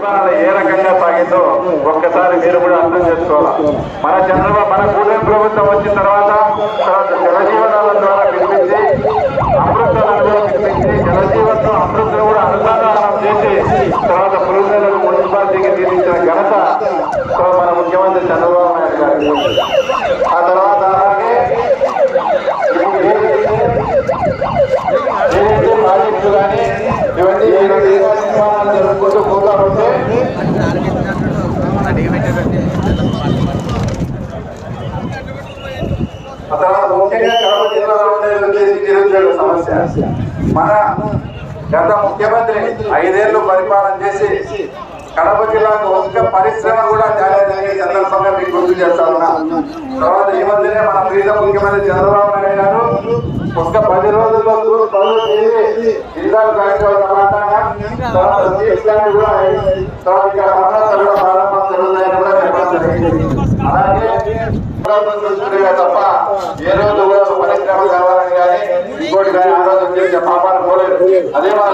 ఏ రకంగా సాగిందో ఒక్కసారి మీరు కూడా అర్థం చేసుకోవాలి. మన చంద్రబాబు మన కూటమి ప్రభుత్వం వచ్చిన తర్వాత జలజీవనాల ద్వారా పిలిపించి అమృతాలను పిలిపించి జలజీవనం అమృతం కూడా అనుసంధానం చేసి తర్వాత పులివెందుల మున్సిపాలిటీకి తీర్చిన ఘనత మన ముఖ్యమంత్రి చంద్రబాబు నాయుడు గారు. ఆ తర్వాత అలాగే ఏదైతే ప్రాజెక్టులు కానీ ఇవన్నీ నిర్మాణాలు జరుగుతూ పోతా ఉంటే ఆ తర్వాత ముఖ్యంగా కడప జిల్లాలో ఉండే నిరుద్యోగ సమస్య. మన గత ముఖ్యమంత్రి 5 ఏళ్లు పరిపాలన చేసి కడప జిల్లాకు ఒక్క పరిశ్రమ కూడా తేలేదని సందర్భంగా మీకు గుర్తు చేస్తా ఉన్నా. తర్వాత ఈ మధ్యనే మన ప్రీత ముఖ్యమంత్రి చంద్రబాబు నాయుడు గారు ఒక్క 10 రోజుల్లో పనులు చేసి జిల్లాకు తర్వాత ఇక్కడ ప్రారంభం జరుగుతాయని కూడా చెప్పడం జరిగింది. అలాగే తప్ప ఏ రోజు కూడా పరిశ్రమ కావాలని కానీ ఇంకోటి కానీ ఆలోచన చేసే పాపాలు పోలేదు. అదే మన